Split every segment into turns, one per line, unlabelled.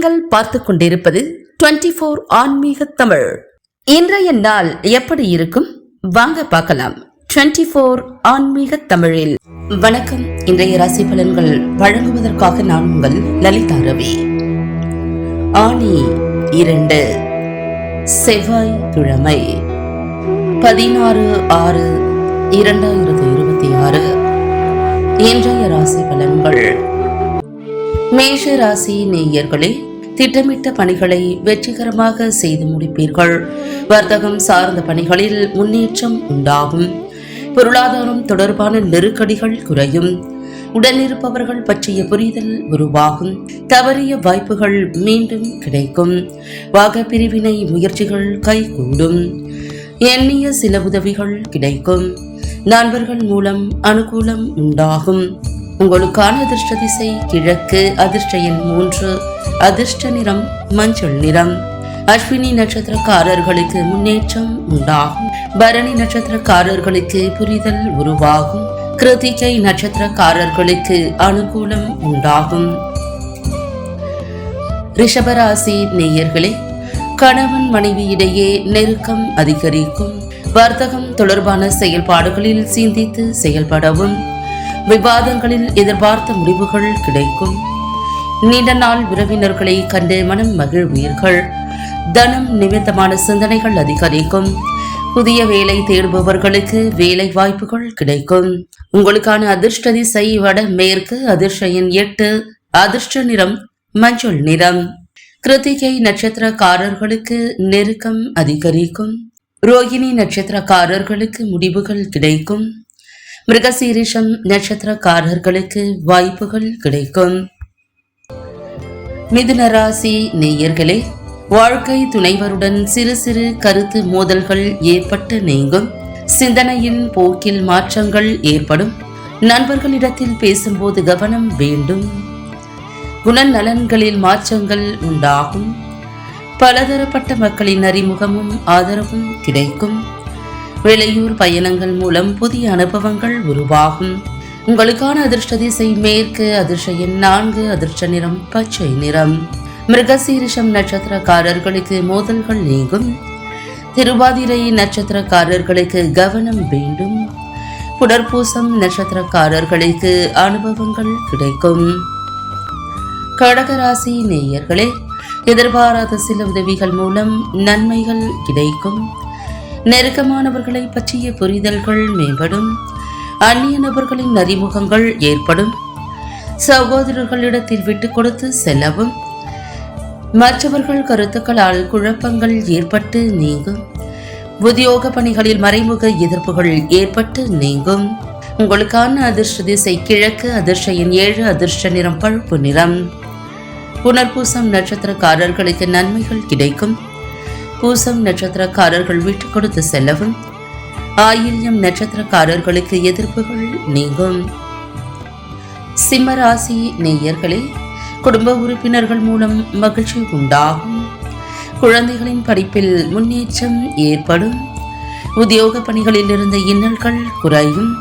நீங்கள் பார்த்து கொண்டிருப்பது 24 ஆன்மீக தமிழ். இன்றைய நாள் எப்படி இருக்கும் வாங்க பார்க்கலாம். 24 ஆன்மீக தமிழில் வணக்கம். இன்றைய ராசி பலன்கள் வழங்குவதற்காக நான் உங்கள் லலிதா ரவி. ஆனி 2 செவ்வாய்க்கிழமை 16/6/2026. இன்றைய ராசி பலன்கள். மேஷ ராசி நேயர்களே, திட்டமிட்ட பணிகளை வெற்றிகரமாக செய்து முடிப்பீர்கள். வர்த்தகம் சார்ந்த பணிகளில் முன்னேற்றம் உண்டாகும். பொருளாதாரம் தொடர்பான நெருக்கடிகள் குறையும். உடனிருப்பவர்கள் பற்றிய புரிதல் உருவாகும். தவறிய வாய்ப்புகள் மீண்டும் கிடைக்கும். வாக பிரிவினை முயற்சிகள் கைகூடும். எண்ணிய சில உதவிகள் கிடைக்கும். நண்பர்கள் மூலம் அனுகூலம் உண்டாகும். உங்களுக்கான அதிர்ஷ்ட திசை கிழக்கு. அதிர்ஷ்ட எண் 3. அதிர்ஷ்ட நிறம் மஞ்சள் நிறம். அஸ்வினி நட்சத்திரக்காரர்களுக்கு முன்னேற்றம் உண்டாகும். பரணி நட்சத்திரக்காரர்களுக்கு புரிதல் உருவாகும். கிருத்திகை நட்சத்திரக்காரர்களுக்கு அனுகூலம் உண்டாகும். ரிஷபராசி நேயர்களே, கணவன் மனைவி இடையே நெருக்கம் அதிகரிக்கும். வர்த்தகம் தொடர்பான செயல்பாடுகளில் சிந்தித்து செயல்படவும். விவாதங்களில் எதிர்பார்த்த முடிவுகள் கிடைக்கும். நீண்ட நாள் உறவினர்களை கண்டு மனம் மகிழ்வீர்கள். தனம் நிமித்தமான சிந்தனைகள் அதிகரிக்கும். புதிய வேலை தேடுபவர்களுக்கு வேலை வாய்ப்புகள் கிடைக்கும். உங்களுக்கான அதிர்ஷ்ட திசை வட மேற்கு. அதிர்ஷ்ட எண் 8. அதிர்ஷ்ட நிறம் மஞ்சள் நிறம். கிருத்திகை நட்சத்திரக்காரர்களுக்கு நெருக்கம் அதிகரிக்கும். ரோகிணி நட்சத்திரக்காரர்களுக்கு முடிவுகள் கிடைக்கும். மிருகசீரிஷம் நட்சத்திரக்காரர்களுக்கு வாய்ப்புகள் கிடைக்கும். மிதுன ராசி நேயர்களே, வாழ்க்கை துணைவருடன் சிறு சிறு கருத்து மோதல்கள் ஏற்பட்டு நீங்கும். சிந்தனையின் போக்கில் மாற்றங்கள் ஏற்படும். நண்பர்களிடத்தில் பேசும்போது கவனம் வேண்டும். குணநலன்களில் மாற்றங்கள் உண்டாகும். பலதரப்பட்ட மக்களின் அறிமுகமும் ஆதரவும் கிடைக்கும். வெளியூர் பயணங்கள் மூலம் புதிய அனுபவங்கள் உருவாகும். உங்களுக்கான அதிர்ஷ்ட திசை மேற்கு. அதிர்ஷ்ட எண் 4. அதிர்ஷ்ட நிறம் பச்சை நிறம். மிருகசீரிஷம் நட்சத்திரக்காரர்களுக்கு மோதல்கள் நீங்கும். திருவாதிரை நட்சத்திரக்காரர்களுக்கு கவனம் வேண்டும். புனர்பூசம் நட்சத்திரக்காரர்களுக்கு அனுபவங்கள் கிடைக்கும். கடகராசி நேயர்களே, எதிர்பாராத சில உதவிகள் மூலம் நன்மைகள் கிடைக்கும். நெருக்கமானவர்களை பற்றிய புரிதல்கள் மேம்படும். அந்நிய நபர்களின் அறிமுகங்கள் ஏற்படும். சகோதரர்களிடத்தில் விட்டுக் கொடுத்து செல்லவும். மற்றவர்கள் கருத்துக்களால் குழப்பங்கள் ஏற்பட்டு நீங்கும். உத்தியோக பணிகளில் மறைமுக எதிர்ப்புகள் ஏற்பட்டு நீங்கும். உங்களுக்கான அதிர்ஷ்ட திசை கிழக்கு. அதிர்ஷ்ட எண் 7. அதிர்ஷ்ட நிறம் பழுப்பு நிறம். புனர்பூசம் நட்சத்திரக்காரர்களுக்கு நன்மைகள் கிடைக்கும். பூசம் நட்சத்திரக்காரர்கள் விட்டுக் கொடுத்து செல்லவும். ஆயில்யம் நட்சத்திரக்காரர்களுக்கு எதிர்ப்புகள் நீங்கும். சிம்மராசி நேயர்களே, குடும்ப உறுப்பினர்கள் மூலம் மகிழ்ச்சி உண்டாகும். குழந்தைகளின் படிப்பில் முன்னேற்றம் ஏற்படும். உத்தியோக பணிகளில் இருந்த இன்னல்கள் குறையும்.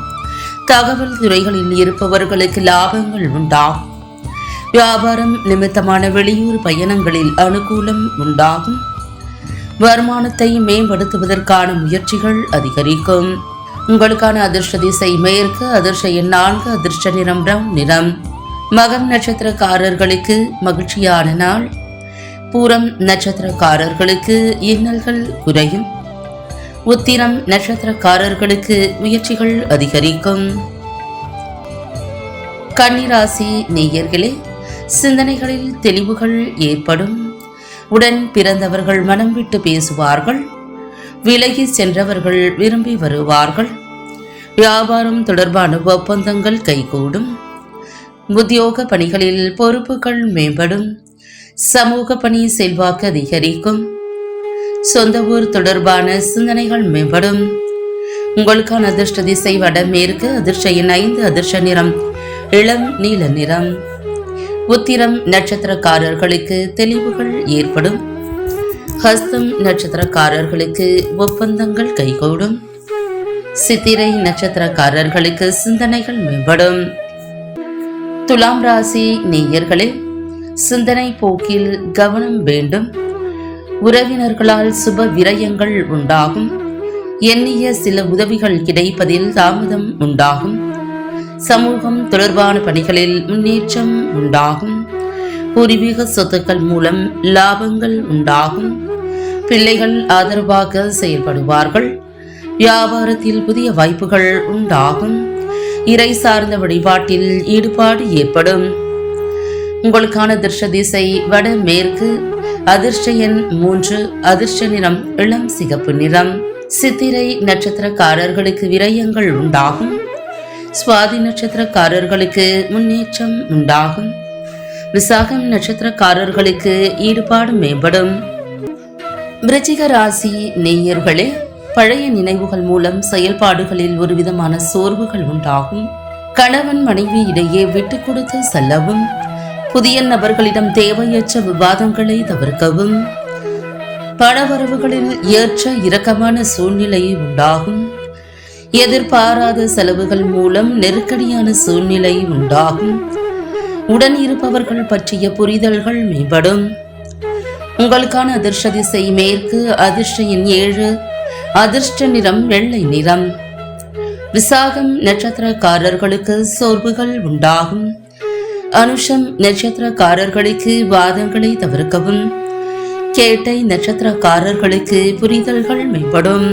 தகவல் துறைகளில் இருப்பவர்களுக்கு லாபங்கள் உண்டாகும். வியாபாரம் நிமித்தமான வெளியூர் பயணங்களில் அனுகூலம் உண்டாகும். வருமானத்தை மேம்படுத்துவதற்கான முயற்சிகள் அதிகரிக்கும். உங்களுக்கான அதிர்ஷ்ட திசை மேற்கு. அதிர்ஷ்ட எண் 4. அதிர்ஷ்ட நிறம் பிரவுன் நிறம். மகம் நட்சத்திரக்காரர்களுக்கு மகிழ்ச்சியான நாள். பூரம் நட்சத்திரக்காரர்களுக்கு இன்னல்கள் குறையும். உத்திரம் நட்சத்திரக்காரர்களுக்கு முயற்சிகள் அதிகரிக்கும். கன்னிராசி நேயர்களே, சிந்தனைகளில் தெளிவுகள் ஏற்படும். உடன் பிறந்தவர்கள் மனம் விட்டு பேசுவார்கள். விலகி சென்றவர்கள் விரும்பி வருவார்கள். வியாபாரம் தொடர்பான ஒப்பந்தங்கள் கைகூடும். உத்தியோக பணிகளில் பொறுப்புகள் மேம்படும். சமூக பணி செல்வாக்கு அதிகரிக்கும். சொந்த ஊர் தொடர்பான சிந்தனைகள் மேம்படும். உங்களுக்கான அதிர்ஷ்ட திசை வடமேற்கு. அதிர்ஷ்ட எண் 5. அதிர்ஷ்ட நிறம் இளம் நீல நிறம். உத்திரம் நட்சத்திரக்காரர்களுக்கு தெளிவுகள் ஏற்படும். ஹஸ்தம் நட்சத்திரக்காரர்களுக்கு ஒப்பந்தங்கள் கைகூடும். சித்திரை நட்சத்திரக்காரர்களுக்கு சிந்தனைகள் மேம்படும். துலாம் ராசி நேயர்களே, சிந்தனை போக்கில் கவனம் வேண்டும். உறவினர்களால் சுப விரயங்கள் உண்டாகும். எண்ணிய சில உதவிகள் கிடைப்பதில் தாமதம் உண்டாகும். சமூகம் தொடர்பான பணிகளில் முன்னேற்றம் உண்டாகும். பூர்வீக சொத்துக்கள் மூலம் லாபங்கள் உண்டாகும். பிள்ளைகள் ஆதரவாக செயல்படுவார்கள். வியாபாரத்தில் புதிய வாய்ப்புகள் உண்டாகும். இறை சார்ந்த வழிபாட்டில் ஈடுபாடு ஏற்படும். உங்களுக்கான அதிர்ஷ்ட திசை வடமேற்கு. அதிர்ஷ்ட எண் 3. அதிர்ஷ்ட நிறம் இளம் சிகப்பு நிறம். சித்திரை நட்சத்திரக்காரர்களுக்கு விரயங்கள் உண்டாகும். சுவாதி நட்சத்திரக்காரர்களுக்கு முன்னேற்றம் உண்டாகும். விசாகம் நட்சத்திரக்காரர்களுக்கு ஈடுபாடு மேம்படும். விருச்சிக ராசி நேயர்களே, பழைய நினைவுகள் மூலம் செயல்பாடுகளில் ஒரு விதமான சோர்வுகள் உண்டாகும். கணவன் மனைவி இடையே விட்டு கொடுத்து செல்லவும். புதிய நபர்களிடம் தேவையற்ற விவாதங்களை தவிர்க்கவும். பணவரவுகளில் ஏற்ற இறக்கமான சூழ்நிலை உண்டாகும். எதிர்பாராத செலவுகள் மூலம் நெருக்கடியான சூழ்நிலை உண்டாகும். உடன் இருப்பவர்கள் பற்றிய புரிதல்கள் மேம்படும். உங்களுக்கான அதிர்ஷ்ட திசை மேற்கு. அதிர்ஷ்ட எண் 7. அதிர்ஷ்ட நிறம் வெள்ளை நிறம். விசாகம் நட்சத்திரக்காரர்களுக்கு சோர்வுகள் உண்டாகும். அனுஷம் நட்சத்திரக்காரர்களுக்கு வாதங்களை தவிர்க்கவும். கேட்டை நட்சத்திரக்காரர்களுக்கு புரிதல்கள் மேம்படும்.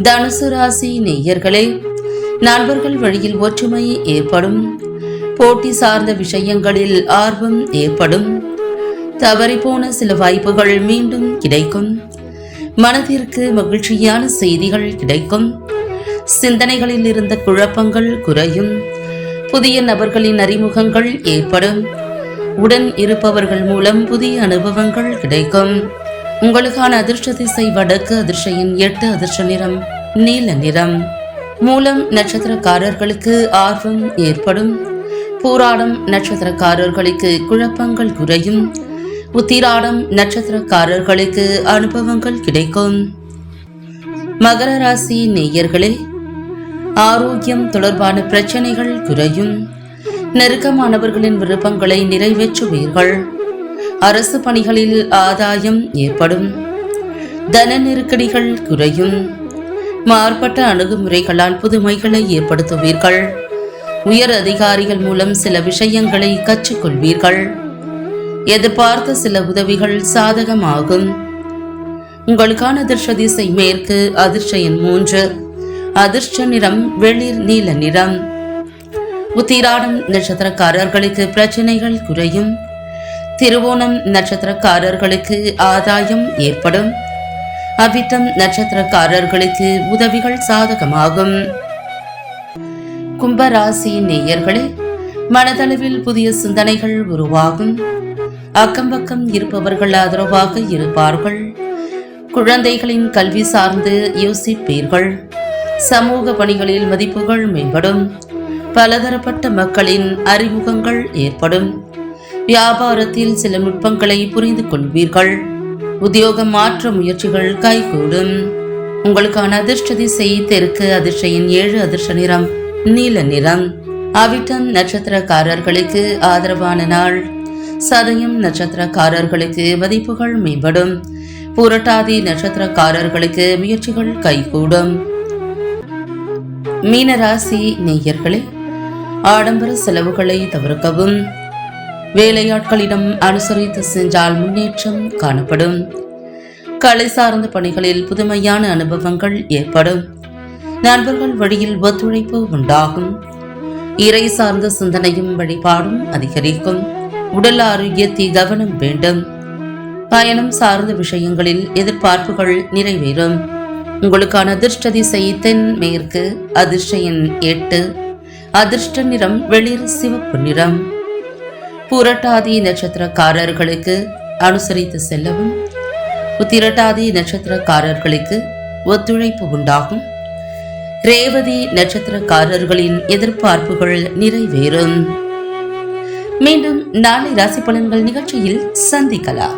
தனுசு ராசி நேயர்களே, நண்பர்கள் வழியில் ஒற்றுமை ஏற்படும். போட்டி சார்ந்த விஷயங்களில் ஆர்வம் ஏற்படும். தவறிப்போன சில வாய்ப்புகள் மீண்டும் கிடைக்கும். மனதிற்கு மகிழ்ச்சியான செய்திகள் கிடைக்கும். சிந்தனைகளில் இருந்த குழப்பங்கள் குறையும். புதிய நபர்களின் அறிமுகங்கள் ஏற்படும். உடன் இருப்பவர்கள் மூலம் புதிய அனுபவங்கள் கிடைக்கும். உங்களுக்கான அதிர்ஷ்ட திசை வடக்கு. அதிர்ஷ்ட எண் 8. அதிர்ஷ்ட நிறம் நீல நிறம். மூலம் நட்சத்திரக்காரர்களுக்கு ஆர்வம் ஏற்படும். பூராடம் நட்சத்திரக்காரர்களுக்கு குழப்பங்கள் குறையும். உத்திராடம் நட்சத்திரக்காரர்களுக்கு அனுபவங்கள் கிடைக்கும். மகர ராசி நேயர்களே, ஆரோக்கியம் தொடர்பான பிரச்சனைகள் குறையும். நெருக்கமானவர்களின் விருப்பங்களை நிறைவேற்றுவீர்கள். அரசு பணிகளில் ஆதாயம் ஏற்படும். தன நெருக்கடிகள் குறையும். மாறுபட்ட அணுகுமுறைகளால் புதுமைகளை ஏற்படுத்துவீர்கள். உயர் அதிகாரிகள் மூலம் சில விஷயங்களை கற்றுக்கொள்வீர்கள். எதிர்பார்த்த சில உதவிகள் சாதகமாகும். உங்களுக்கான அதிர்ஷ்ட திசை மேற்கு. அதிர்ஷ்ட எண் 3. அதிர்ஷ்ட நிறம் வெளிர் நீல நிறம். உத்திராடம் நட்சத்திரக்காரர்களுக்கு பிரச்சனைகள் குறையும். திருவோணம் நட்சத்திரக்காரர்களுக்கு ஆதாயம் ஏற்படும். அவிட்டம் நட்சத்திரக்காரர்களுக்கு உதவிகள் சாதகமாகும். கும்பராசி நேயர்களே, மனதளவில் புதிய சிந்தனைகள் உருவாகும். அக்கம்பக்கம் இருப்பவர்கள் ஆதரவாக இருப்பார்கள். குழந்தைகளின் கல்வி சார்ந்து யோசிப்பீர்கள். சமூக பணிகளில் மதிப்புகள் மேம்படும். பலதரப்பட்ட மக்களின் அறிமுகங்கள் ஏற்படும். வியாபாரத்தில் சில நுட்பங்களை புரிந்து கொள்வீர்கள். உத்தியோக மாற்ற முயற்சிகள் கைகூடும். உங்களுக்கான அதிர்ஷ்ட திசை தெற்கு. அதிர்ஷ்ட எண் 7. அதிர்ஷ்ட நிறம் நீல நிறம். அவிட்டம் நட்சத்திரக்காரர்களுக்கு ஆதரவான நாள். சதயம் நட்சத்திரக்காரர்களுக்கு மதிப்புகள் மேம்படும். புரட்டாதி நட்சத்திரக்காரர்களுக்கு முயற்சிகள் கைகூடும். மீனராசி நேயர்களே, ஆடம்பர செலவுகளை தவிர்க்கவும். வேலையாட்களிடம் அனுசரித்து சென்றால் முன்னேற்றம் காணப்படும். கலை சார்ந்த பணிகளில் புதுமையான அனுபவங்கள் ஏற்படும். நண்பர்கள் வழியில் ஒத்துழைப்பு உண்டாகும். இறை சார்ந்த சிந்தனையும் வழிபாடும் அதிகரிக்கும். உடல் ஆரோக்கியத்தில் கவனம் வேண்டும். பயணம் சார்ந்த விஷயங்களில் எதிர்பார்ப்புகள் நிறைவேறும். உங்களுக்கான அதிர்ஷ்ட திசை தென் மேற்கு. அதிர்ஷ்ட எண் 8. அதிர்ஷ்ட நிறம் வெளிர் சிவப்பு நிறம். புரட்டாதி நட்சத்திரக்காரர்களுக்கு அனுசரித்து செல்லவும். உத்திரட்டாதி நட்சத்திரக்காரர்களுக்கு ஒத்துழைப்பு உண்டாகும். ரேவதி நட்சத்திரக்காரர்களின் எதிர்பார்ப்புகள் நிறைவேறும். மீண்டும் நாளை ராசி பலன்கள் நிகழ்ச்சியில் சந்திக்கலாம்.